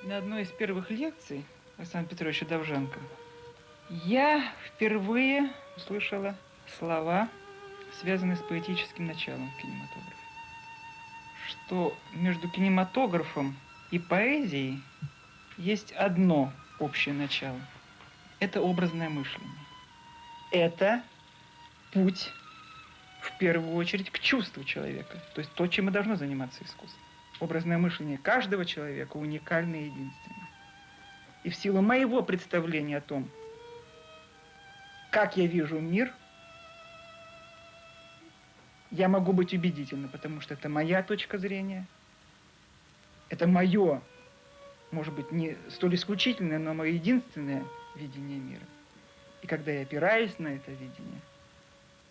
На одной из первых лекций Александра Петровича Довженко я впервые услышала слова, связанные с поэтическим началом в кинематографе. Что между кинематографом и поэзией есть одно общее начало. Это образное мышление. Это путь, в первую очередь, к чувству человека. То есть то, чем и должно заниматься искусство. Образное мышление каждого человека уникально и единственно. И в силу моего представления о том, как я вижу мир, я могу быть убедительна, потому что это моя точка зрения, это мое, может быть, не столь исключительное, но мое единственное видение мира. И когда я опираюсь на это видение,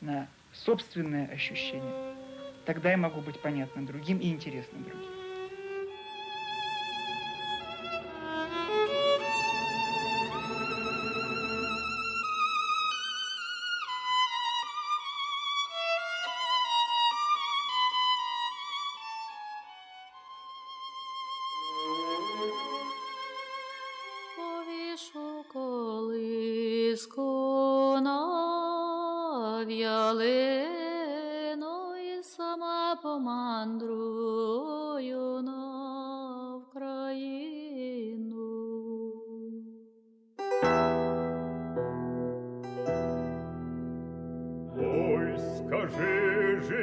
на собственное ощущение, тогда я могу быть понятным другим и интересным другим. Повішу колиску над ялину і сама помандрую на Вкраїну. Ой, скажи же,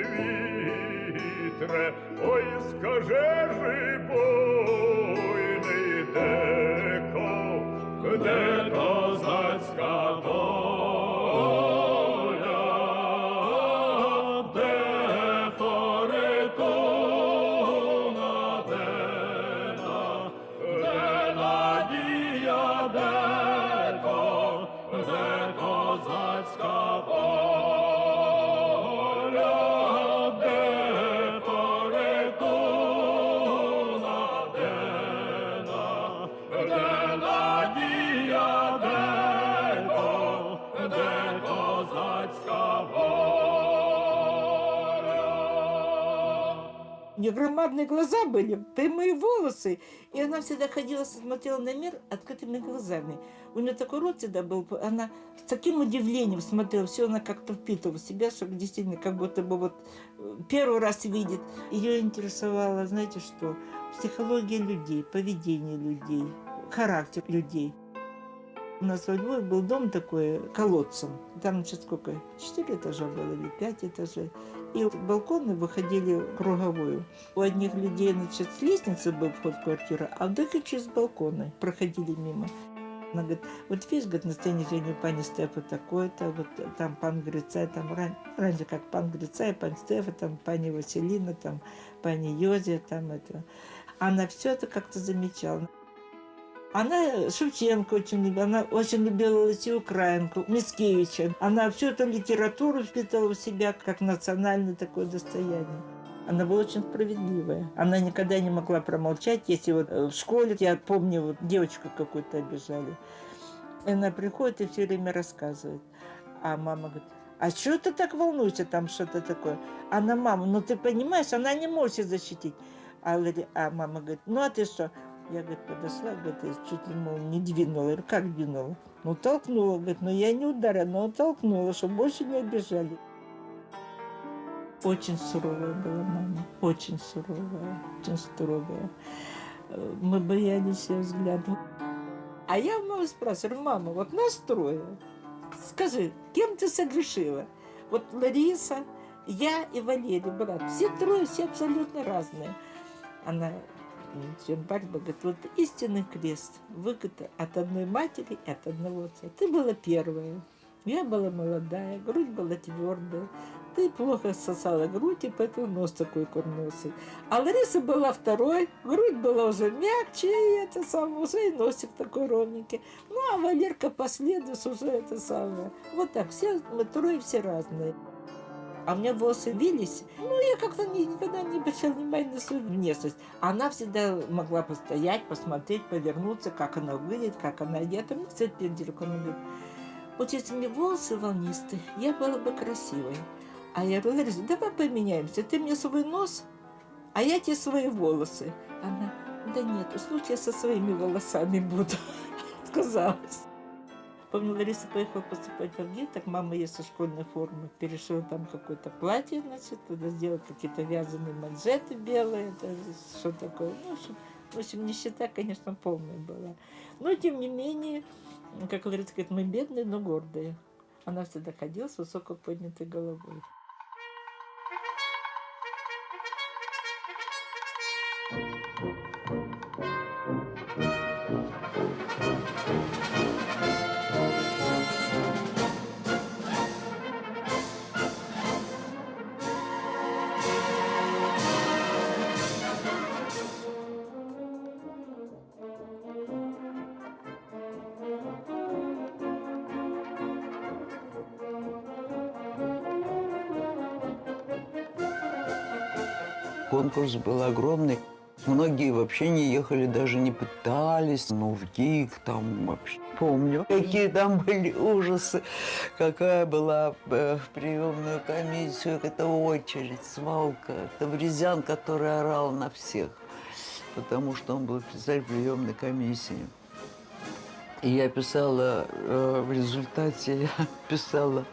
вітре, ой, скажи же, буйний, де козацька доля, де форитуна, де надія, де козацька воля, де форитуна, де надія, де козацька воля. У нее громадные глаза были, прямые волосы, и она всегда ходила, смотрела на мир открытыми глазами. У нее такой рот всегда был, она с таким удивлением смотрела, все она как-то впитывала в себя, чтобы действительно как будто бы вот первый раз видит. Ее интересовало, знаете что, психология людей, поведение людей, характер людей. У нас во Львове был дом такой, колодцем. Там, значит, сколько? 4 этажа было или 5 этажей. И балконы выходили круговую. У одних людей, значит, с лестницы был вход в квартиру, а у других через балконы проходили мимо. Она говорит, вот видишь, говорит, настроение жизни пани Стефа такое-то, вот там пан Грицай, там раньше как пан Грицай, пан Стефа, там пани Василина, там пани Йозия, там это. Она все это как-то замечала. Она Шевченко очень любила, она очень любила Лысию Украинку, Мицкевича. Она всю эту литературу впитала в себя как национальное такое достояние. Она была очень справедливая. Она никогда не могла промолчать, если вот в школе, я помню, вот девочку какую-то обижали. И она приходит и все время рассказывает. А мама говорит, а что ты так волнуешься, там что-то такое? Она, мама, ну ты понимаешь, она не может себя защитить. А мама говорит, ну а ты что? Я, говорит, подошла, говорит, и чуть ли, мол, не двинула. Я говорю, как двинула? Ну, толкнула, говорит, но я не ударила, но толкнула, чтобы больше не обижали. Очень суровая была мама, очень суровая, очень строгая. Мы боялись ее взгляда. А я у мамы спрашиваю, мама, вот нас трое, скажи, кем ты согрешила? Вот Лариса, я и Валерий, брат, все трое, все абсолютно разные. Она... Бальба говорит, вот истинный крест, выгода от одной матери и от одного отца. Ты была первая, я была молодая, грудь была твердая, ты плохо сосала грудь, и поэтому нос такой курносый. А Лариса была второй, грудь была уже мягче, и это самое, уже и носик такой ровненький. Ну, а Валерка последуешь уже это самое. Вот так, все, мы трое все разные. А у меня волосы вились. Ну, я как-то никогда не обращала внимания на свою внешность. Она всегда могла постоять, посмотреть, повернуться, как она выглядит, как она одета. Ну, кстати, пенделек она говорит, вот если мне волосы волнистые, я была бы красивой. А я говорю, Лариса, давай поменяемся. Ты мне свой нос, а я тебе свои волосы. Она, Да нет, лучше я со своими волосами буду. Отказалась. Помню, Лариса поехала поступать в Авгик, так мама ей со школьной формы перешила там какое-то платье, значит, туда сделала какие-то вязаные манжеты белые, это что такое. Ну, в общем, нищета, конечно, полная была. Но, тем не менее, как Лариса говорит, мы бедные, но гордые. Она всегда ходила с высоко поднятой головой. Конкурс был огромный. Многие вообще не ехали, даже не пытались. Ну, в ГИК там вообще. Помню, какие там были ужасы. Какая была в приемную комиссию, это очередь, свалка. Тавризян, который орал на всех, потому что он был председатель приемной комиссии. И я писала, в результате я писала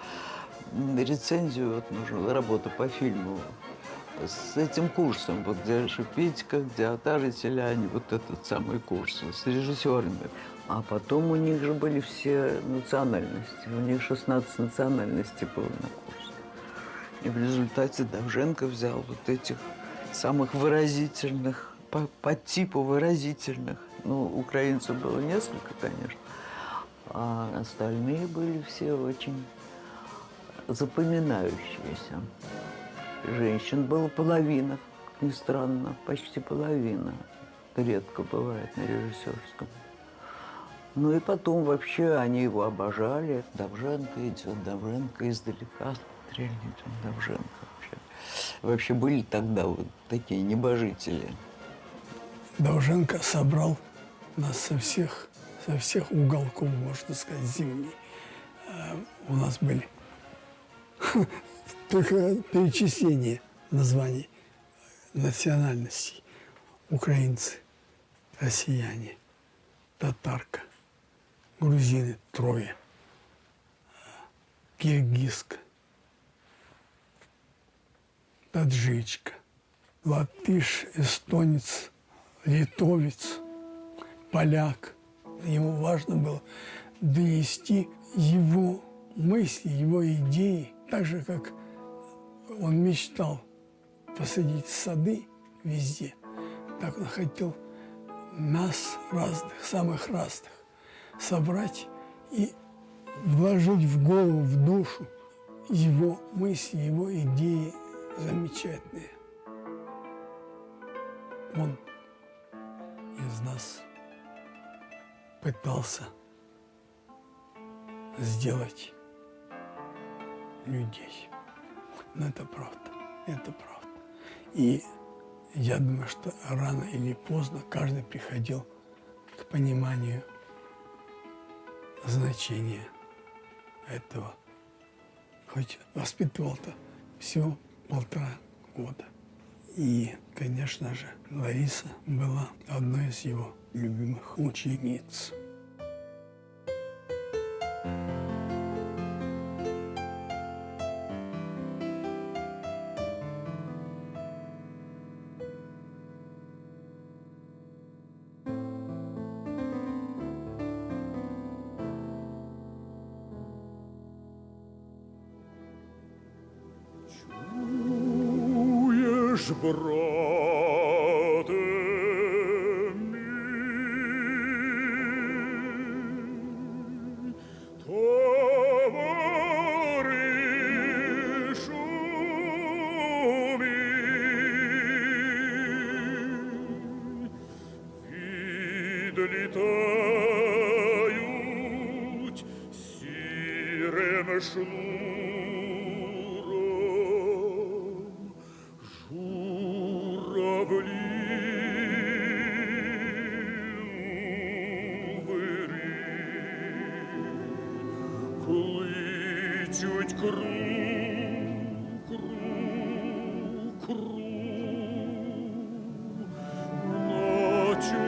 рецензию, вот нужна работа по фильму, с этим курсом, вот где Шипитько, где Отар и Селяне, вот этот самый курс, с режиссерами. А потом у них же были все национальности, у них 16 национальностей было на курсе. И в результате Довженко взял вот этих самых выразительных, по типу выразительных. Ну, украинцев было несколько, конечно, а остальные были все очень запоминающиеся. Женщин было половина, как ни странно, почти половина. Это редко бывает на режиссерском. Ну и потом вообще они его обожали. Довженко идет, Довженко издалека. Реально идет Довженко вообще. Вообще были тогда вот такие небожители. Довженко собрал нас со всех уголков, можно сказать, земли. У нас были только перечисление названий национальностей. Украинцы, россияне, татарка, грузины трое, киргизка, таджичка, латыш, эстонец, литовец, поляк. Ему важно было донести его мысли, его идеи, так же, как он мечтал посадить сады везде, так он хотел нас разных, самых разных, собрать и вложить в голову, в душу его мысли, его идеи замечательные. Он из нас пытался сделать людей. Но это правда, это правда. И я думаю, что рано или поздно каждый приходил к пониманию значения этого. Хоть воспитывал-то всего 1,5 года. И, конечно же, Лариса была одной из его любимых учениц. Чуешь, брате мій, товаришу мій, відлітають сірим шнуром журавлі у вирі, кличуть круг, наче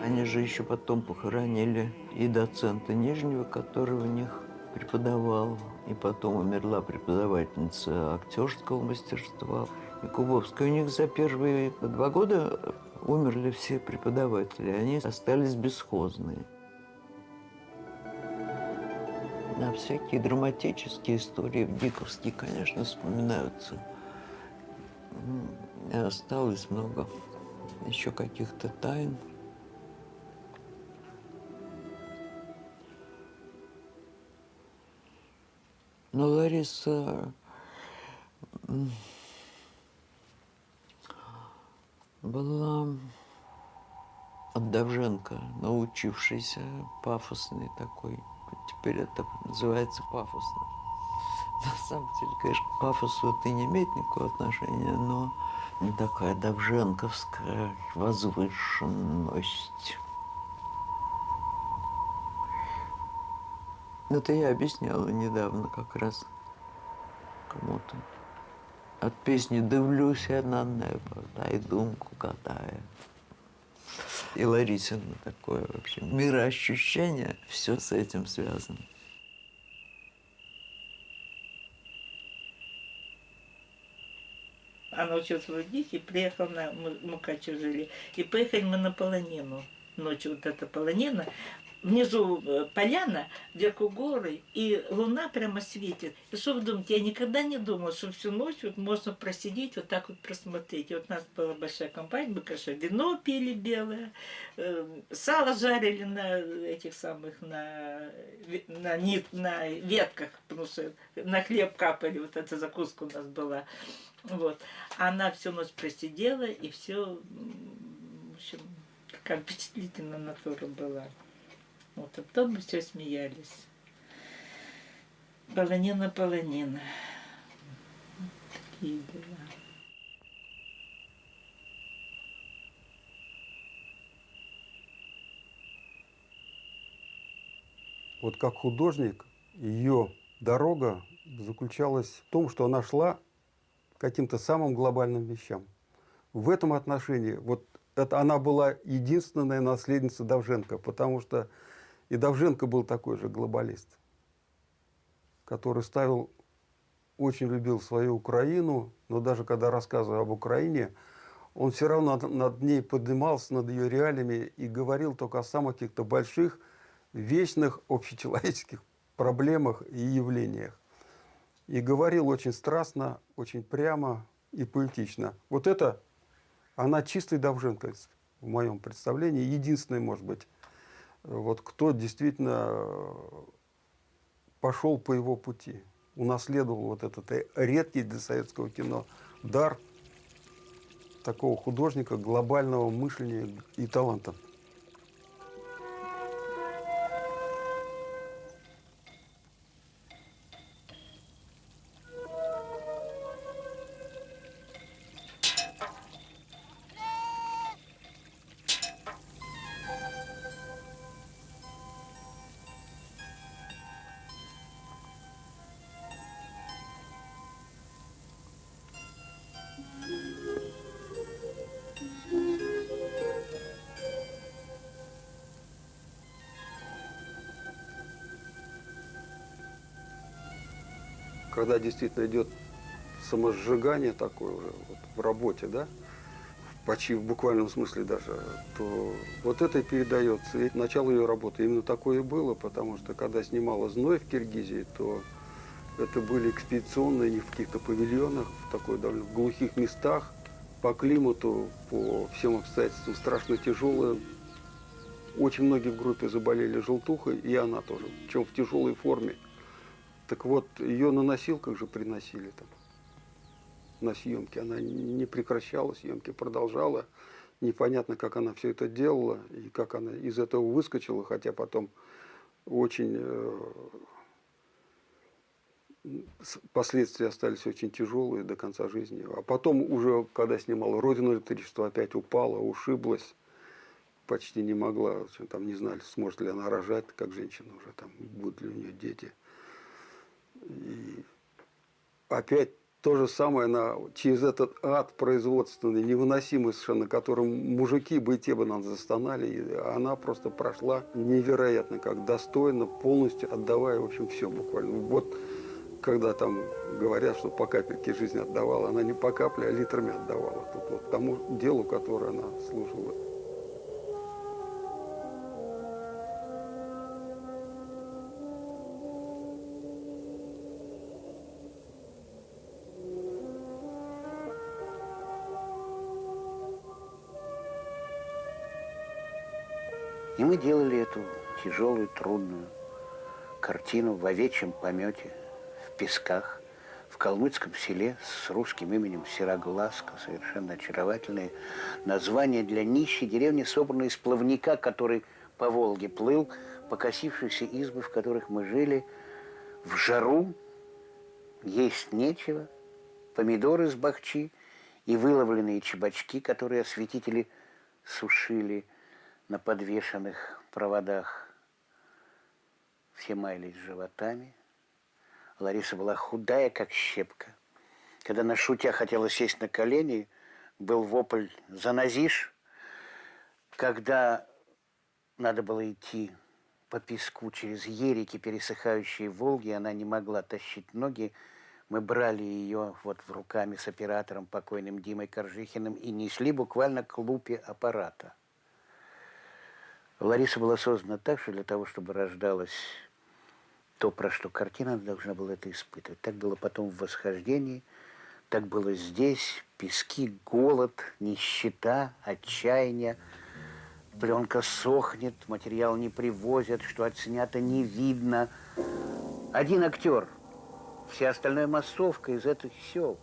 Они же еще потом похоронили и доцента Нижнего, который у них преподавал. И потом умерла преподавательница актерского мастерства. И Кубовская. У них за первые 2 года умерли все преподаватели. Они остались бесхозные. А всякие драматические истории в Диковске, конечно, вспоминаются. И осталось много еще каких-то тайн. Но Лариса была от Довженко, научившийся пафосный такой. Теперь это называется пафосно. На самом деле, конечно, к пафосу это не имеет никакого отношения, но такая довженковская возвышенность. Это я объясняла недавно как раз кому-то. От песни «Дивлюсь я на небо, да и думку катая». И Ларисина такое вообще мироощущение, все с этим связано. Она училась в Лудихе, приехала на Мукачево жили. И поехали мы на Полонину. Ночью вот эта Полонина. Внизу поляна, вверху горы, и луна прямо светит. И что вы думаете, я никогда не думала, что всю ночь вот можно просидеть, вот так вот просмотреть. И вот у нас была большая компания, мы, конечно, вино пили белое, сало жарили на этих самых, на ветках, потому что на хлеб капали, вот эта закуска у нас была. Вот. Она всю ночь просидела, и все, в общем, такая впечатлительная натура была. Вот, а потом мы все смеялись. Полонина, полонина. Вот такие дела. Вот как художник, ее дорога заключалась в том, что она шла к каким-то самым глобальным вещам. В этом отношении вот это она была единственная наследница Довженко, потому что и Довженко был такой же глобалист, который очень любил свою Украину, но даже когда рассказывал об Украине, он все равно над ней поднимался, над ее реалиями и говорил только о самых каких-то больших, вечных общечеловеческих проблемах и явлениях. И говорил очень страстно, очень прямо и поэтично. Вот это, она чистый Довженко, в моем представлении, единственный, может быть, вот кто действительно пошел по его пути, унаследовал вот этот редкий для советского кино дар такого художника глобального мышления и таланта. Когда действительно идет самосжигание такое уже вот в работе, да, почти в буквальном смысле даже, то вот это и передается. И начало ее работы именно такое и было, потому что когда снимала «Зной» в Киргизии, то это были экспедиционные, не в каких-то павильонах, в такой довольно глухих местах, по климату, по всем обстоятельствам страшно тяжелые. Очень многие в группе заболели желтухой, и она тоже, причем в тяжелой форме. Так вот, ее на носилках же приносили там на съемки. Она не прекращала съемки, продолжала. Непонятно, как она все это делала и как она из этого выскочила, хотя потом очень последствия остались очень тяжелые до конца жизни. А потом уже, когда снимала «Родину электричества», опять упала, ушиблась, почти не могла. Там не знали, сможет ли она рожать, как женщина уже, там, будут ли у нее дети. И опять то же самое она через этот ад производственный, невыносимый совершенно, которым мужики бы и те бы нам застонали. И она просто прошла невероятно, как достойно, полностью отдавая, в общем, все буквально. Вот когда там говорят, что по капельке жизнь отдавала, она не по капле, а литрами отдавала. Тут вот тому делу, которое она служила. И мы делали эту тяжелую, трудную картину в овечьем помете, в Песках, в калмыцком селе с русским именем Сероглазка. Совершенно очаровательное название для нищей деревни, собранной из плавника, который по Волге плыл, покосившиеся избы, в которых мы жили, в жару, есть нечего, помидоры с бахчи и выловленные чебачки, которые осветители сушили на подвешенных проводах. Все маялись животами. Лариса была худая, как щепка. Когда она, шутя, хотела сесть на колени, был вопль «Занозишь!». Когда надо было идти по песку через ерики, пересыхающие Волги, она не могла тащить ноги. Мы брали ее вот руками с оператором, покойным Димой Коржихиным, и несли буквально к лупе аппарата. Лариса была создана так, что для того, чтобы рождалось то, про что картина, она должна была это испытывать. Так было потом в «Восхождении», так было здесь. Пески, голод, нищета, отчаяние. Пленка сохнет, материал не привозят, что отснято не видно. Один актер, вся остальная массовка из этих сел.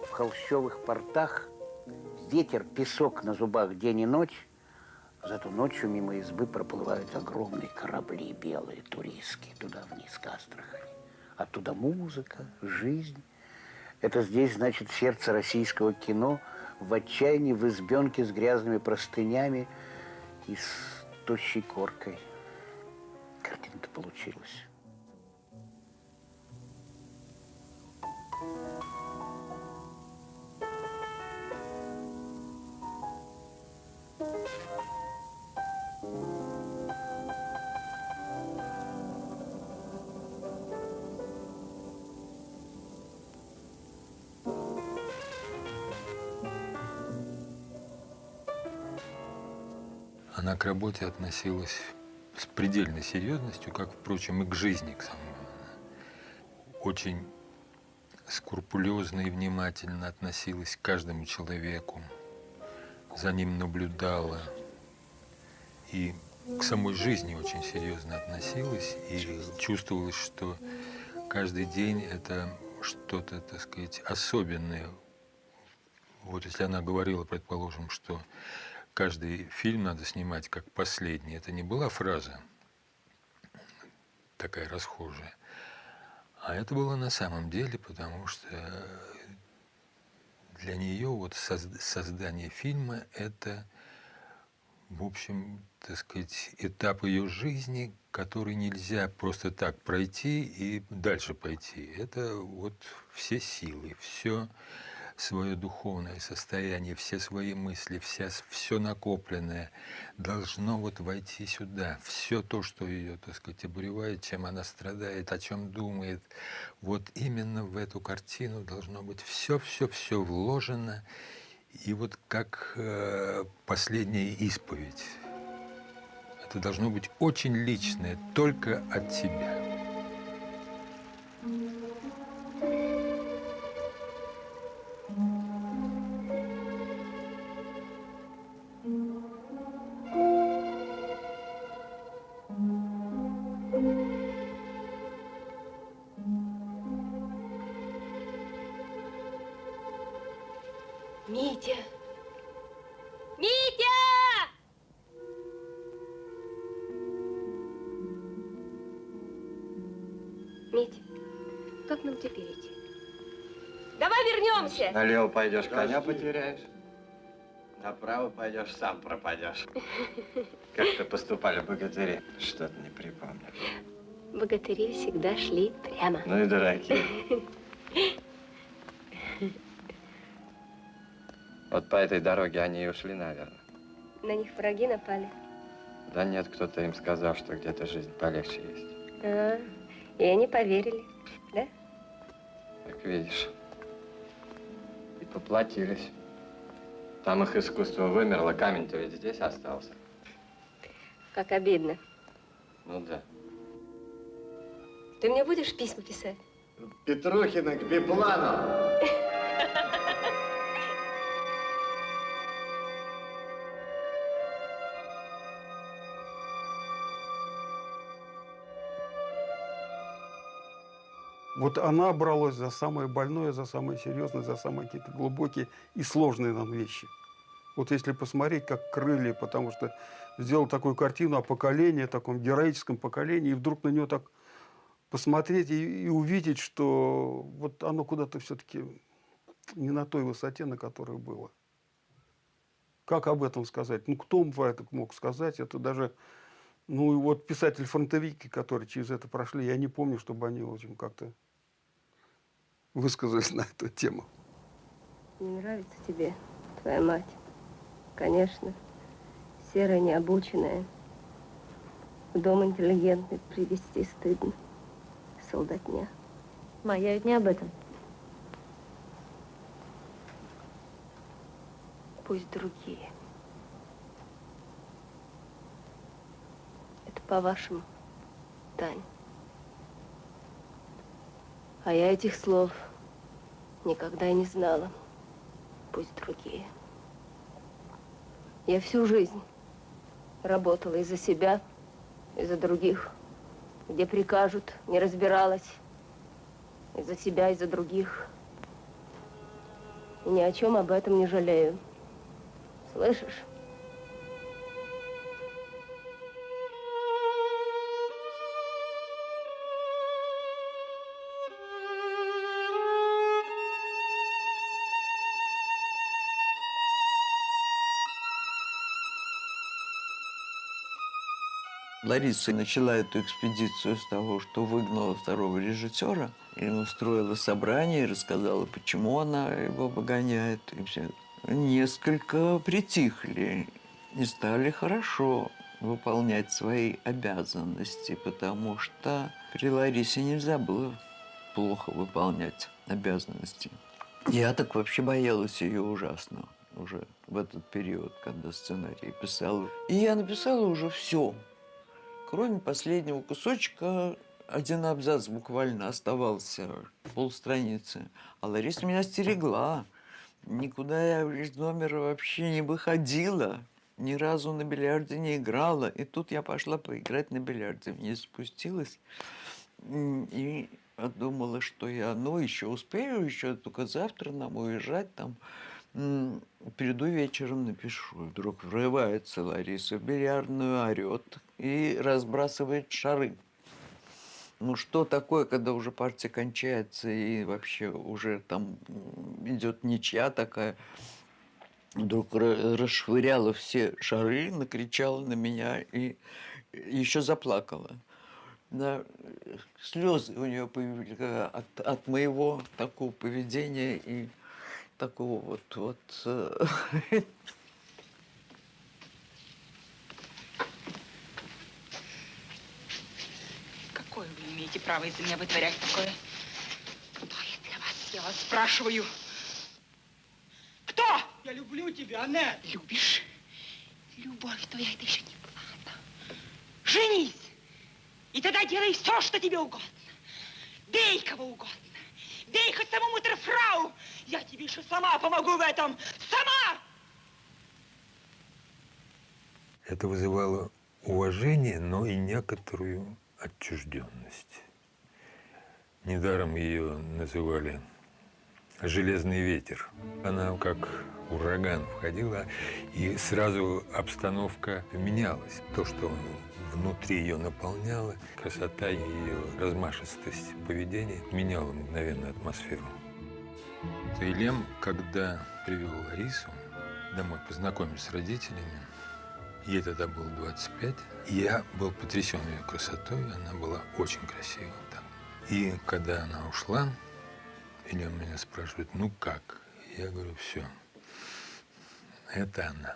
В холщовых портах ветер, песок на зубах день и ночь. Зато ночью мимо избы проплывают огромные корабли белые, туристские, туда вниз к Астрахани. Оттуда музыка, жизнь. Это здесь, значит, сердце российского кино в отчаянии, в избенке с грязными простынями и с тощей коркой. Картина-то получилась. Она к работе относилась с предельной серьезностью, как, впрочем, и к жизни к самому. Очень скрупулезно и внимательно относилась к каждому человеку, за ним наблюдала и к самой жизни очень серьезно относилась, и чувствовалось, что каждый день это что-то, так сказать, особенное. Вот если она говорила, предположим, что каждый фильм надо снимать как последний, это не была фраза такая расхожая, а это было на самом деле, потому что для нее вот создание фильма – это, в общем, так сказать, этап ее жизни, который нельзя просто так пройти и дальше пойти. Это вот все силы, все свое духовное состояние, все свои мысли, все накопленное должно вот войти сюда. Все то, что ее, так сказать, обуревает, чем она страдает, о чем думает, вот именно в эту картину должно быть все вложено. И вот как последняя исповедь. Это должно быть очень личное, только от тебя. Митя! Митя! Митя, как нам теперь идти? Давай вернемся! Налево пойдешь, коня потеряешь. Направо пойдешь, сам пропадешь. Как-то поступали богатыри. Что-то не припомню. Богатыри всегда шли прямо. Ну и дураки. Вот по этой дороге они и ушли, наверное. На них враги напали. Да нет, кто-то им сказал, что где-то жизнь полегче есть. А, и они поверили, да? Как видишь. И поплатились. Там их искусство вымерло, камень-то ведь здесь остался. Как обидно. Ну да. Ты мне будешь письма писать? Петрухина к Биплану. Вот она бралась за самое больное, за самое серьезное, за самые какие-то глубокие и сложные нам вещи. Вот если посмотреть, как крылья, потому что сделал такую картину о поколении, о таком героическом поколении, и вдруг на нее так посмотреть и увидеть, что вот оно куда-то все-таки не на той высоте, на которой было. Как об этом сказать? Ну, кто про это мог сказать? Это даже, ну, и вот писатель-фронтовики, которые через это прошли, я не помню, чтобы они очень как-то высказались на эту тему. Не нравится тебе твоя мать? Конечно. Серая, необученная. В дом интеллигентный привезти стыдно. Солдатня. Ма, я ведь не об этом. Пусть другие. Это по-вашему, Тань. А я этих слов никогда и не знала. Пусть другие. Я всю жизнь работала и за себя, и за других. Где прикажут, не разбиралась. И за себя, и за других. И ни о чем об этом не жалею. Слышишь? Лариса начала эту экспедицию с того, что выгнала второго режиссера и устроила собрание, и рассказала, почему она его выгоняет. И все. Несколько притихли и стали хорошо выполнять свои обязанности, потому что при Ларисе нельзя было плохо выполнять обязанности. Я так вообще боялась ее ужасно уже в этот период, когда сценарий писала. И я написала уже все. Кроме последнего кусочка, один абзац буквально оставался, полстраницы. А Лариса меня стерегла. Никуда я из номера вообще не выходила. Ни разу на бильярде не играла. И тут я пошла поиграть на бильярде. Вниз спустилась и думала, что я, ну, еще успею, еще только завтра нам уезжать там. Приду вечером, напишу. Вдруг врывается Лариса в бильярдную, орет и разбрасывает шары. Ну, что такое, когда уже партия кончается и вообще уже там идет ничья такая. Вдруг расшвыряла все шары, накричала на меня и еще заплакала. Да, слезы у нее появились от моего такого поведения и такого вот. Какое вы имеете право из-за меня вытворять такое? Кто я для вас, я вас спрашиваю? Кто? Я люблю тебя, Аннет. Любишь? Любовь твоя — это еще не плата. Женись! И тогда делай все, что тебе угодно. Бей кого угодно. Бей хоть саму мутерфрау. Я тебе еще сама помогу в этом. Сама! Это вызывало уважение, но и некоторую отчужденность. Недаром ее называли «железный ветер». Она как ураган входила, и сразу обстановка менялась. То, что внутри ее наполняло, красота ее, размашистость поведения меняла мгновенно атмосферу. Илем, когда привел Ларису домой познакомиться с родителями, ей тогда было 25, я был потрясен ее красотой, она была очень красива там. И когда она ушла, Илем меня спрашивает, ну как? Я говорю, все, Это она.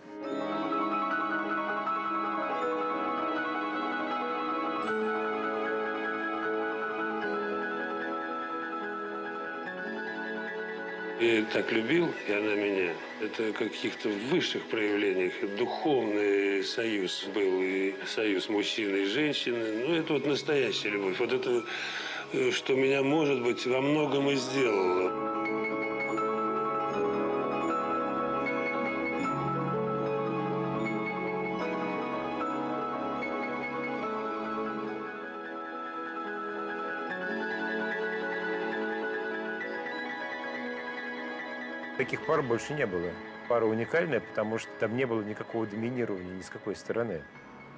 Я ее так любил, и она меня. Это в каких-то высших проявлениях. Духовный союз был, и союз мужчины и женщины. Ну, это вот настоящая любовь. Вот это, что меня, может быть, во многом и сделало. Таких пар больше не было. Пара уникальная, потому что там не было никакого доминирования ни с какой стороны.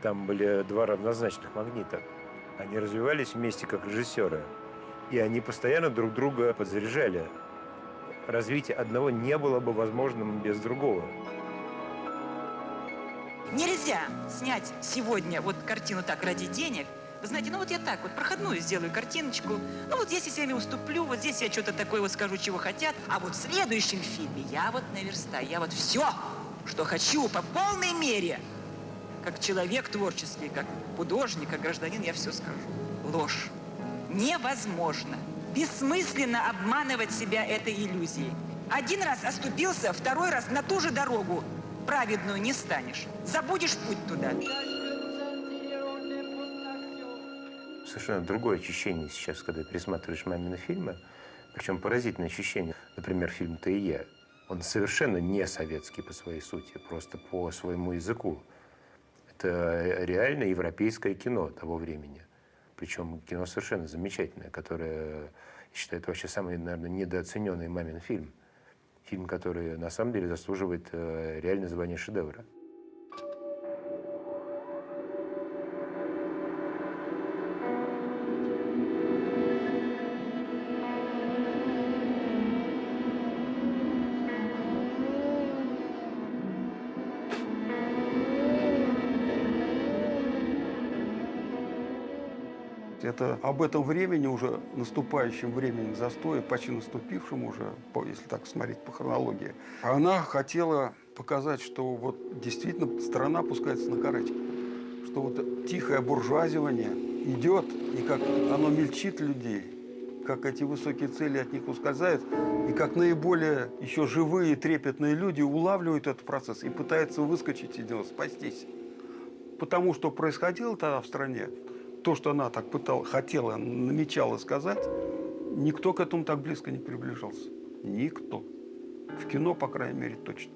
Там были два равнозначных магнита. Они развивались вместе как режиссеры. И они постоянно друг друга подзаряжали. Развитие одного не было бы возможным без другого. Нельзя снять сегодня вот картину так ради денег. Вы знаете, ну вот я так вот проходную сделаю картиночку. Ну вот здесь я с вами уступлю, вот здесь я что-то такое вот скажу, чего хотят. А вот в следующем фильме я вот наверстаю. Я вот все, что хочу, по полной мере. Как человек творческий, как художник, как гражданин, я все скажу. Ложь. Невозможно. Бессмысленно обманывать себя этой иллюзией. Один раз оступился, второй раз на ту же дорогу праведную не станешь. Забудешь путь туда. Совершенно другое ощущение сейчас, когда пересматриваешь мамины фильмы. Причем поразительное ощущение. Например, фильм «Ты и я». Он совершенно не советский по своей сути, просто по своему языку. Это реально европейское кино того времени. Причем кино совершенно замечательное, которое, я считаю, это вообще самый, наверное, недооцененный мамин фильм. Фильм, который на самом деле заслуживает реально звания шедевра. Это об этом времени, уже наступающем времени застоя, почти наступившем уже, если так смотреть по хронологии. Она хотела показать, что вот действительно страна опускается на короче. Что вот тихое буржуазивание идет, и как оно мельчит людей, как эти высокие цели от них ускользают, и как наиболее еще живые, трепетные люди улавливают этот процесс и пытаются выскочить из него, спастись. Потому что происходило тогда в стране, то, что она так хотела, намечала сказать, никто к этому так близко не приближался. Никто. В кино, по крайней мере, точно.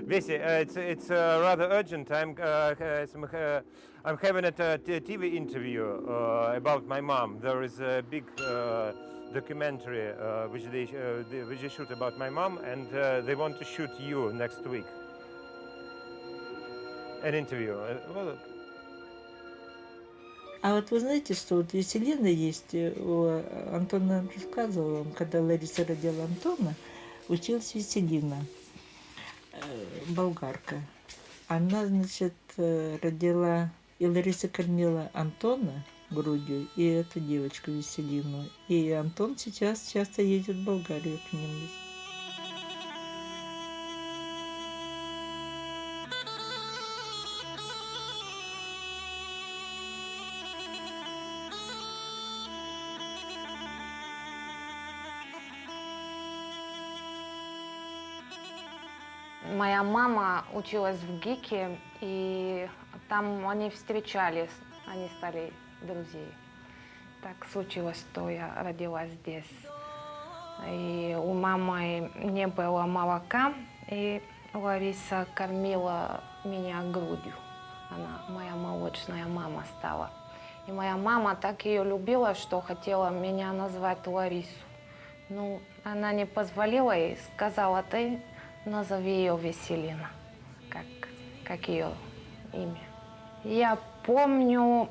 Bessie, it's rather urgent. I'm having a TV interview about my mom. There is a big documentary which they shoot about my mom, and they want to shoot you next week. An interview. А вот вы знаете, что вот Веселина есть, у Антона рассказывал, он, когда Лариса родила Антона, училась Веселина, болгарка. Она, значит, родила, и Лариса кормила Антона грудью, и эту девочку Веселину. И Антон сейчас часто едет в Болгарию к ним. Моя мама училась в ГИКе, и там они встречались, они стали друзьями. Так случилось, что я родилась здесь. И у мамы не было молока, и Лариса кормила меня грудью. Она моя молочная мама стала. И моя мама так ее любила, что хотела меня назвать Ларису. Ну, она не позволила и сказала: ты назови ее Веселина, как ее имя. Я помню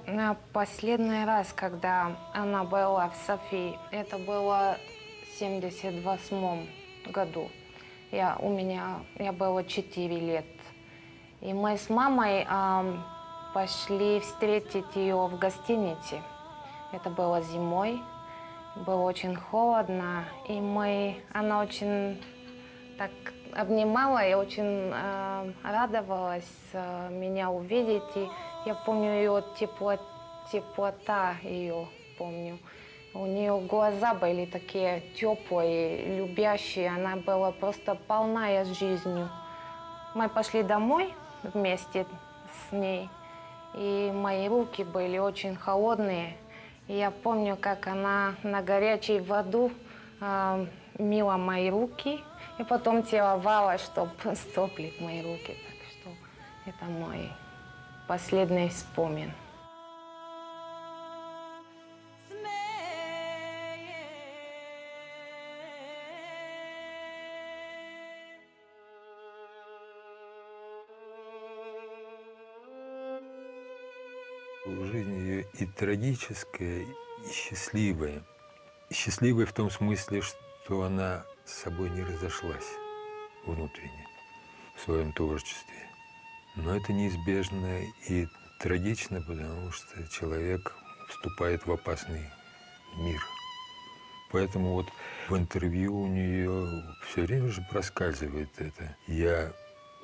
последний раз, когда она была в Софии. Это было в 1978 году. Я было 4 лет. И мы с мамой пошли встретить ее в гостинице. Это было зимой. было очень холодно, и она очень так обнимала и очень радовалась меня увидеть. И я помню ее теплота ее помню. У нее глаза были такие теплые, любящие, она была просто полная жизнью. Мы пошли домой вместе с ней, и мои руки были очень холодные. И я помню, как она на горячей воду мыла мои руки, и потом целовала, чтобы стоплить мои руки. Так что это мой последний вспомин. В жизни ее и трагическая, и счастливая. Счастливая в том смысле, что она с собой не разошлась внутренне в своем творчестве. Но это неизбежно и трагично, потому что человек вступает в опасный мир. Поэтому вот в интервью у нее все время же проскальзывает это. Я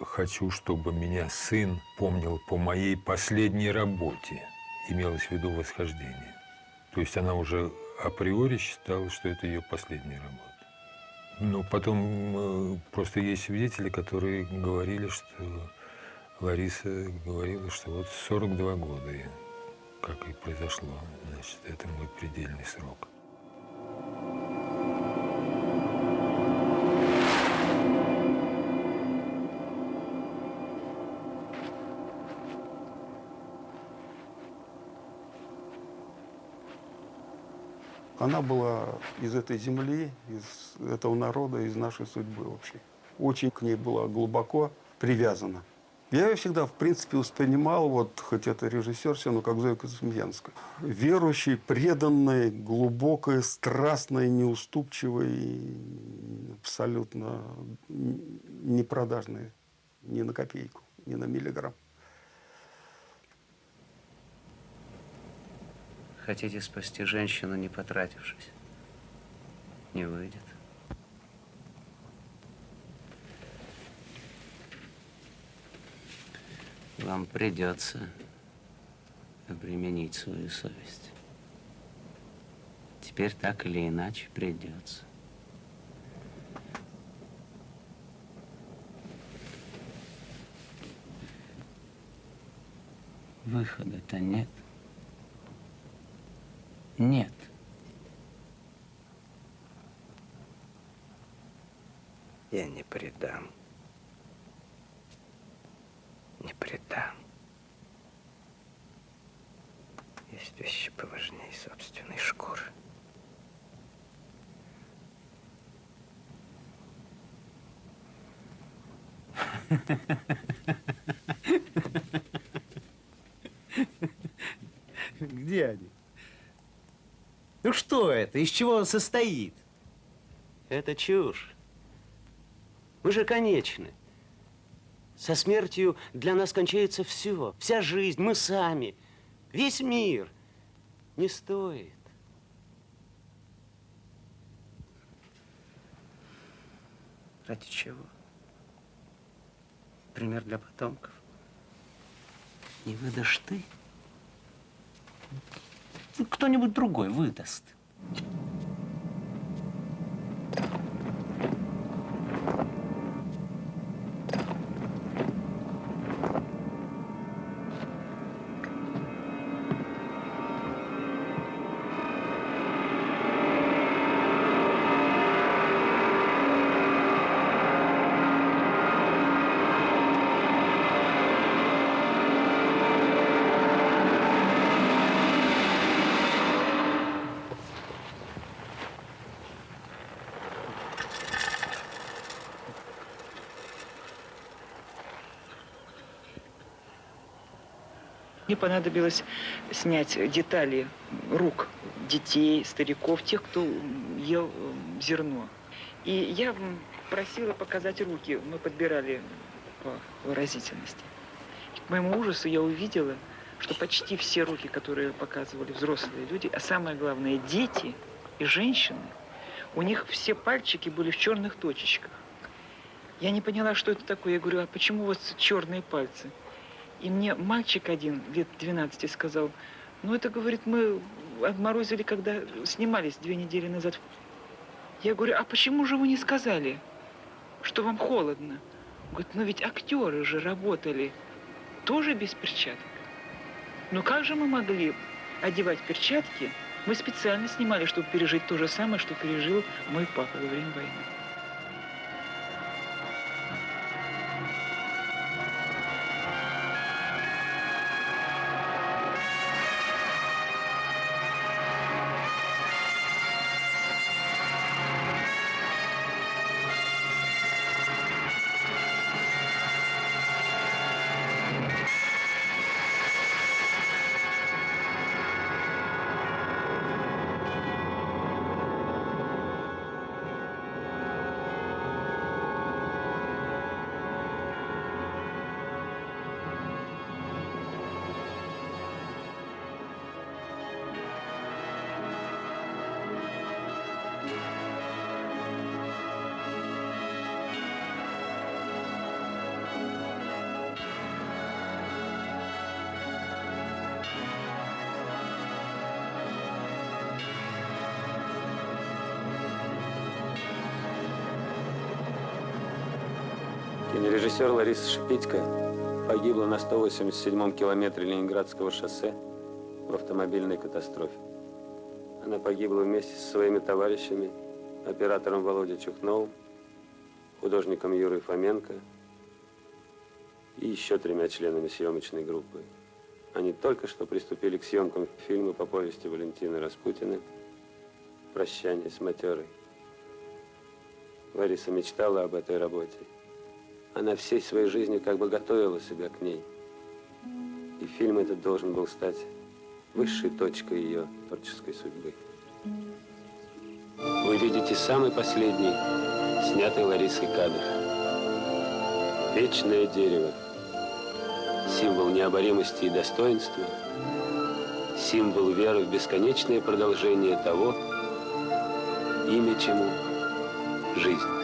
хочу, чтобы меня сын помнил по моей последней работе. Имелось в виду «Восхождение». То есть она уже априори считала, что это ее последняя работа. Но потом просто есть свидетели, которые говорили, что Лариса говорила, что вот 42 года, как и произошло, значит, это мой предельный срок. Она была из этой земли, из этого народа, из нашей судьбы вообще. Очень к ней была глубоко привязана. Я ее всегда, в принципе, воспринимал, вот, хоть это режиссер, все равно как Зою Космеянскую. Верующей, преданной, глубокой, страстной, неуступчивой, абсолютно непродажной ни на копейку, ни на миллиграмм. Хотите спасти женщину, не потратившись? Не выйдет. Вам придется обременить свою совесть. Теперь так или иначе придется. Выхода-то нет. Нет. Я не предам. Не предам. Есть вещи поважнее собственной шкуры. Где они? Ну что это? Из чего он состоит? Это чушь. Мы же конечны. Со смертью для нас кончается все. Вся жизнь, мы сами. Весь мир. Не стоит. Ради чего? Пример для потомков. Не выдашь ты? Кто-нибудь другой выдаст. Мне понадобилось снять детали рук детей, стариков, тех, кто ел зерно. И я просила показать руки. Мы подбирали по выразительности. И к моему ужасу я увидела, что почти все руки, которые показывали взрослые люди, а самое главное, дети, и женщины, у них все пальчики были в черных точечках. Я не поняла, что это такое. Я говорю, а почему у вас черные пальцы? И мне мальчик один, лет 12, сказал, ну это, говорит, мы отморозили, когда снимались 2 недели назад. Я говорю, а почему же вы не сказали, что вам холодно? Говорит, ну ведь актеры же работали тоже без перчаток. Ну как же мы могли одевать перчатки? Мы специально снимали, чтобы пережить то же самое, что пережил мой папа во время войны. Кинорежиссер Лариса Шипитько погибла на 187-м километре Ленинградского шоссе в автомобильной катастрофе. Она погибла вместе со своими товарищами, оператором Володей Чухновым, художником Юрой Фоменко и еще 3 членами съемочной группы. Они только что приступили к съемкам фильма по повести Валентины Распутиной «Прощание с матерой». Лариса мечтала об этой работе. Она всей своей жизнью как бы готовила себя к ней. И фильм этот должен был стать высшей точкой ее творческой судьбы. Вы видите самый последний, снятый Ларисой кадр. Вечное дерево. Символ необоримости и достоинства. Символ веры в бесконечное продолжение того, имя чему – жизнь.